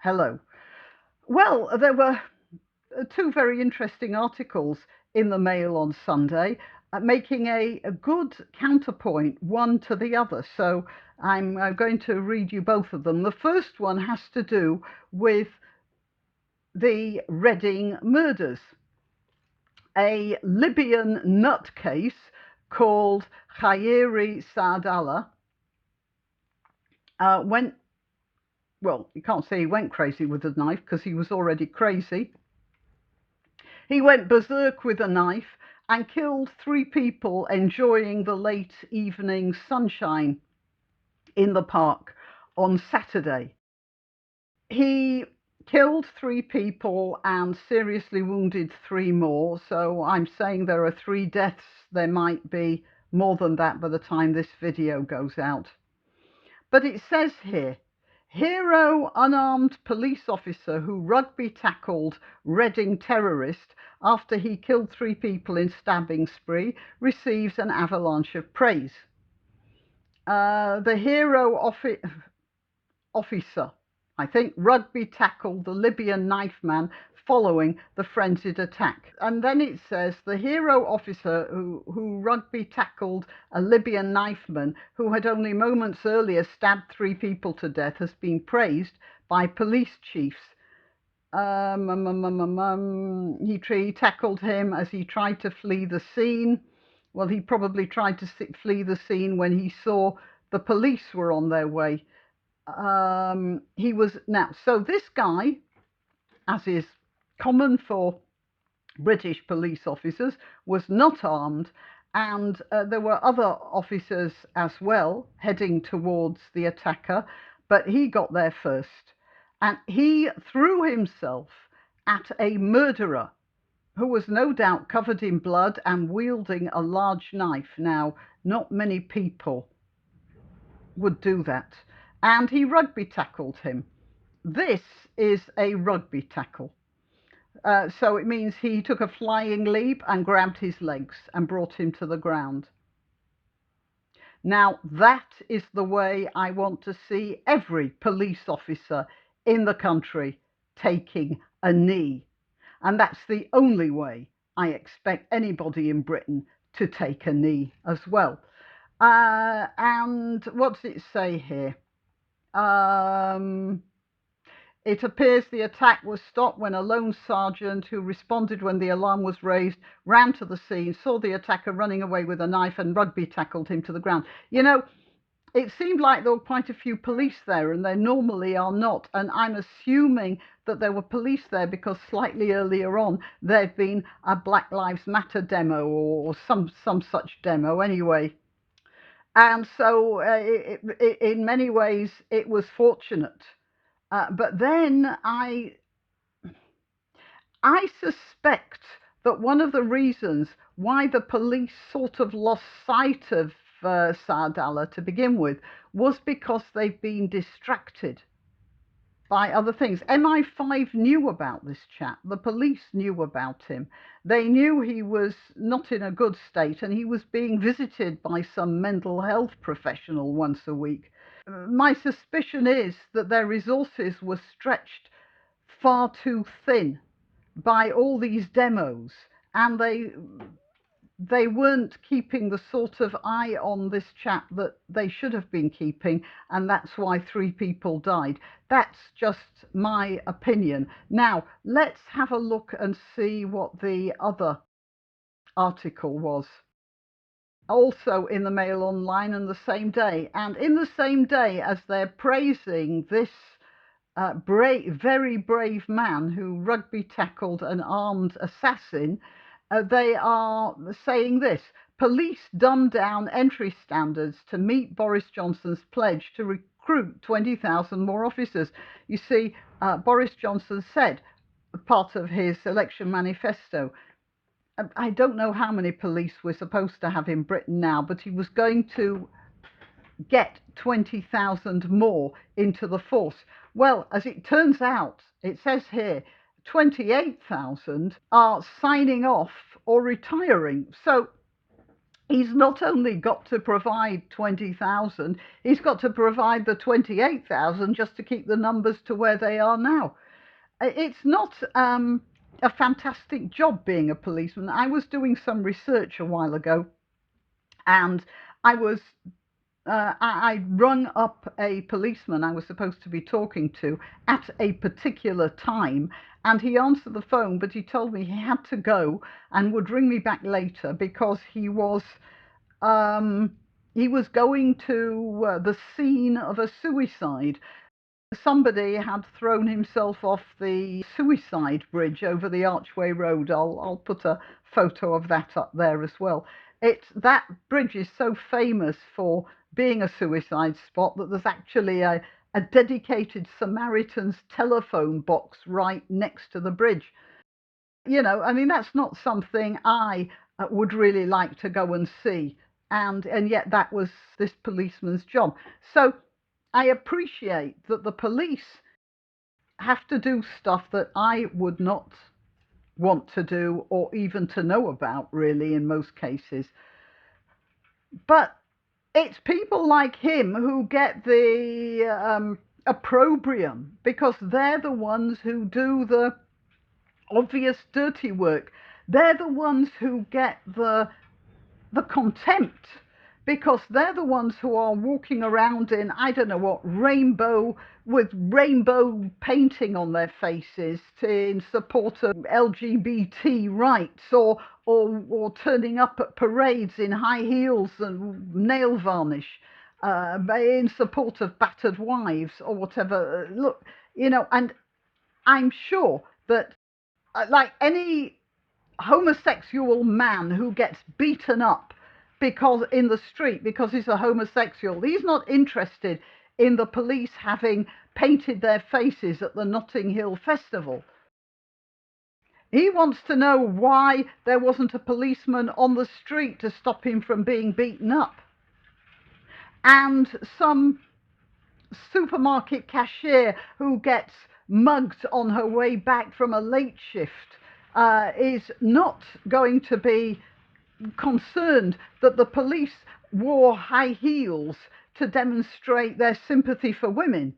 Hello. Well, there were two very interesting articles in the Mail on Sunday, making a good counterpoint one to the other. So I'm going to read you both of them. The first one has to do with the Reading murders. A Libyan nutcase called Khairi Saadallah went, well, you can't say he went crazy with a knife because he was already crazy. He went berserk with a knife and killed three people enjoying the late evening sunshine in the park on Saturday. He killed three people and seriously wounded three more. So I'm saying there are three deaths. There might be more than that by the time this video goes out. But it says here, hero unarmed police officer who rugby tackled Reading terrorist after he killed three people in stabbing spree receives an avalanche of praise. The hero officer, I think, rugby tackled the Libyan knife man following the frenzied attack. And then it says the hero officer who rugby tackled a Libyan knifeman who had only moments earlier stabbed three people to death has been praised by police chiefs. He tackled him as he tried to flee the scene. Well, he probably tried to flee the scene when he saw the police were on their way. So this guy, as is common for British police officers, was not armed, and there were other officers as well heading towards the attacker, but he got there first, and he threw himself at a murderer who was no doubt covered in blood and wielding a large knife. Now, not many people would do that. And he rugby tackled him. This is a rugby tackle. So it means he took a flying leap and grabbed his legs and brought him to the ground. Now, that is the way I want to see every police officer in the country taking a knee. And that's the only way I expect anybody in Britain to take a knee as well. And what does it say here? It appears the attack was stopped when a lone sergeant who responded when the alarm was raised ran to the scene, saw the attacker running away with a knife and rugby tackled him to the ground. You know, it seemed like there were quite a few police there, and there normally are not. And I'm assuming that there were police there because slightly earlier on there'd been a Black Lives Matter demo or some such demo anyway. And so in many ways it was fortunate. But then I suspect that one of the reasons why the police sort of lost sight of Saadallah to begin with was because they've been distracted by other things. MI5 knew about this chap. The police knew about him. They knew he was not in a good state and he was being visited by some mental health professional once a week. My suspicion is that their resources were stretched far too thin by all these demos, and they weren't keeping the sort of eye on this chap that they should have been keeping, and that's why three people died. That's just my opinion. Now, let's have a look and see what the other article was. Also in the Mail Online on the same day. And in the same day as they're praising this very brave man who rugby tackled an armed assassin, they are saying this: police dumb down entry standards to meet Boris Johnson's pledge to recruit 20,000 more officers. You see, Boris Johnson said, part of his election manifesto, I don't know how many police we're supposed to have in Britain now, but he was going to get 20,000 more into the force. Well, as it turns out, it says here, 28,000 are signing off or retiring. So He's not only got to provide 20,000, he's got to provide the 28,000 just to keep the numbers to where they are now. It's not a fantastic job being a policeman. I was doing some research a while ago, and I was I rung up a policeman I was supposed to be talking to at a particular time, and he answered the phone, but he told me he had to go and would ring me back later because um, he was going to the scene of a suicide. Somebody had thrown himself off the suicide bridge over the Archway Road. I'll put a photo of that up there as well. That bridge is so famous for being a suicide spot that there's actually a dedicated Samaritan's telephone box right next to the bridge. I mean, that's not something I would really like to go and see. And yet that was this policeman's job. So I appreciate that the police have to do stuff that I would not want to do or even to know about, really, in most cases. But it's people like him who get the opprobrium because they're the ones who do the obvious dirty work. They're the ones who get the contempt because they're the ones who are walking around in, I don't know what, with rainbow painting on their faces in support of LGBT rights, or turning up at parades in high heels and nail varnish in support of battered wives or whatever. Look, and I'm sure that, like any homosexual man who gets beaten up because in the street because he's a homosexual, he's not interested in the police having painted their faces at the Notting Hill Festival. He wants to know why there wasn't a policeman on the street to stop him from being beaten up. And some supermarket cashier who gets mugged on her way back from a late shift is not going to be concerned that the police wore high heels to demonstrate their sympathy for women.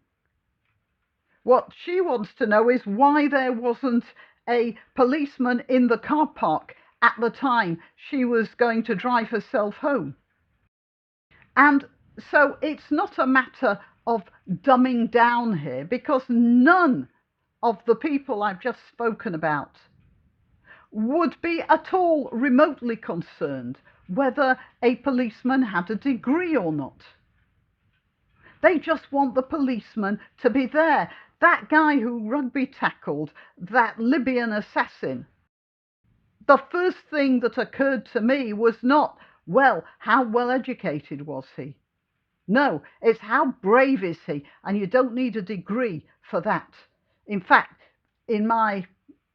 What she wants to know is why there wasn't a policeman in the car park at the time she was going to drive herself home. And so it's not a matter of dumbing down here, because none of the people I've just spoken about would be at all remotely concerned whether a policeman had a degree or not. They just want the policeman to be there. That guy who rugby tackled that Libyan assassin, the first thing that occurred to me was not, well, how well educated was he? No, it's how brave is he? And you don't need a degree for that. In fact, in my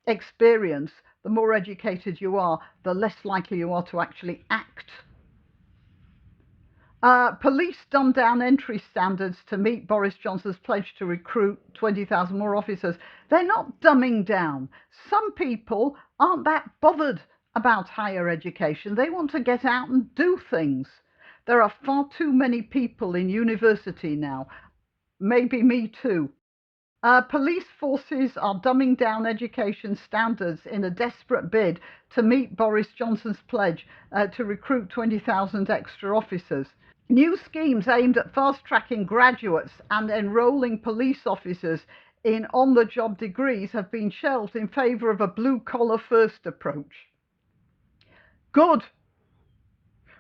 experience, the more educated you are, the less likely you are to actually act. Police dumbed down entry standards to meet Boris Johnson's pledge to recruit 20,000 more officers. They're not dumbing down. Some people aren't that bothered about higher education. They want to get out and do things. There are far too many people in university now. Maybe me too. Police forces are dumbing down education standards in a desperate bid to meet Boris Johnson's pledge to recruit 20,000 extra officers. New schemes aimed at fast-tracking graduates and enrolling police officers in on-the-job degrees have been shelved in favour of a blue-collar first approach. Good.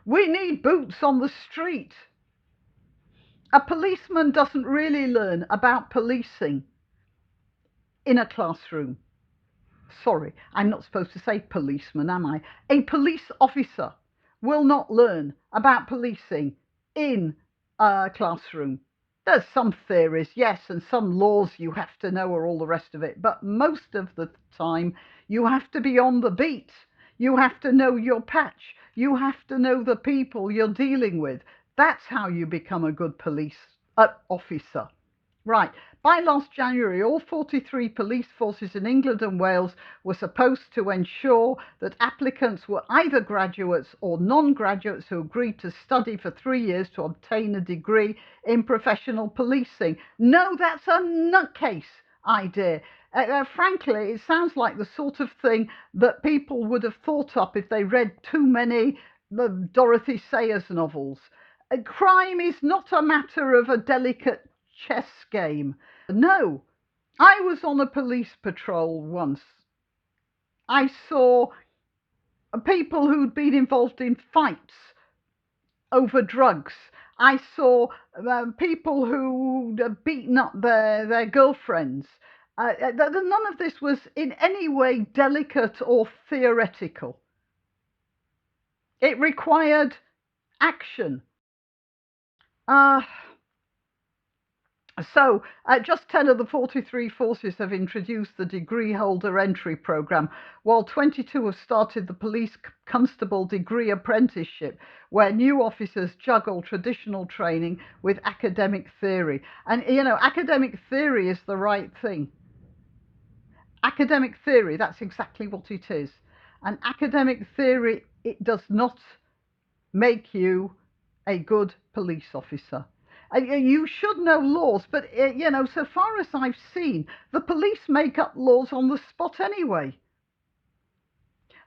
We need boots on the street. A policeman doesn't really learn about policing in a classroom. Sorry, I'm not supposed to say policeman, am I? A police officer will not learn about policing in a classroom. There's some theories, yes, and some laws you have to know or all the rest of it, but most of the time you have to be on the beat. You have to know your patch. You have to know the people you're dealing with. That's how you become a good police officer. Right. By last January, all 43 police forces in England and Wales were supposed to ensure that applicants were either graduates or non-graduates who agreed to study for 3 years to obtain a degree in professional policing. No, that's a nutcase idea. Frankly, it sounds like the sort of thing that people would have thought up if they read too many Dorothy Sayers novels. Crime is not a matter of a delicate chess game. No, I was on a police patrol once. I saw people who'd been involved in fights over drugs. I saw people who'd beaten up their girlfriends. None of this was in any way delicate or theoretical. It required action. So, just 10 of the 43 forces have introduced the degree holder entry programme, while 22 have started the police constable degree apprenticeship, where new officers juggle traditional training with academic theory. And, you know, academic theory is the right thing. Academic theory, that's exactly what it is. And academic theory, it does not make you a good police officer. You should know laws, but you know, so far as I've seen, the police make up laws on the spot anyway.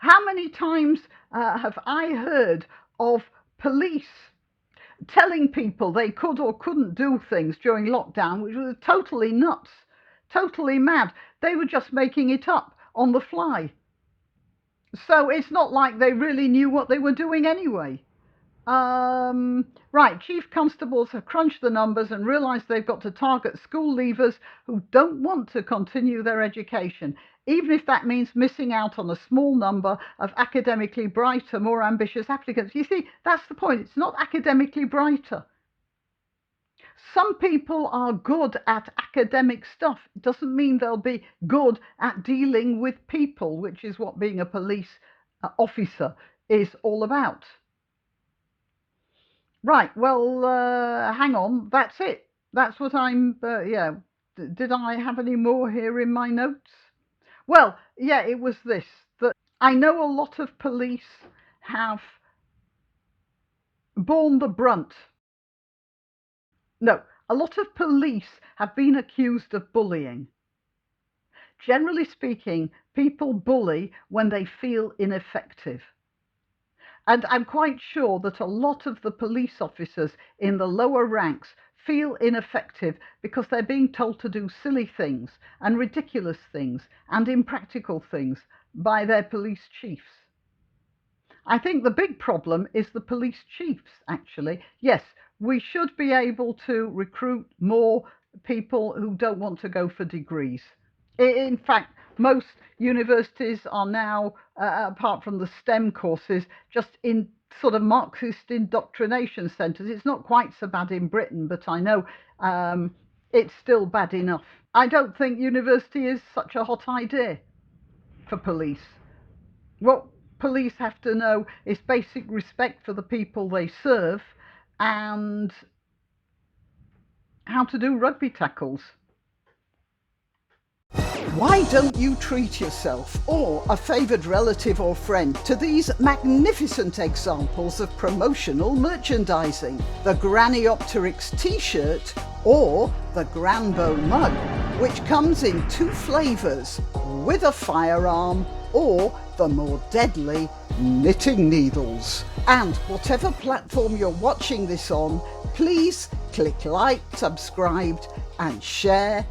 How many times have I heard of police telling people they could or couldn't do things during lockdown, which was totally nuts, totally mad. They were just making it up on the fly. So it's not like they really knew what they were doing anyway. Right, chief constables have crunched the numbers and realised they've got to target school leavers who don't want to continue their education, even if that means missing out on a small number of academically brighter, more ambitious applicants. You see, that's the point. It's not academically brighter. Some people are good at academic stuff. It doesn't mean they'll be good at dealing with people, which is what being a police officer is all about. Right, well, hang on, that's it. That's what I'm, yeah. Did I have any more here in my notes? Well, yeah, it was this, that I know a lot of police have borne the brunt. No, a lot of police have been accused of bullying. Generally speaking, people bully when they feel ineffective. And I'm quite sure that a lot of the police officers in the lower ranks feel ineffective because they're being told to do silly things and ridiculous things and impractical things by their police chiefs. I think the big problem is the police chiefs, actually. Yes, we should be able to recruit more people who don't want to go for degrees. In fact, most universities are now, apart from the STEM courses, just in sort of Marxist indoctrination centres. It's not quite so bad in Britain, but I know it's still bad enough. I don't think university is such a hot idea for police. What police have to know is basic respect for the people they serve and how to do rugby tackles. Why don't you treat yourself or a favoured relative or friend to these magnificent examples of promotional merchandising? The Graniopteryx t-shirt or the Granbo mug, which comes in 2 flavours, with a firearm or the more deadly knitting needles. And whatever platform you're watching this on, please click like, subscribe and share.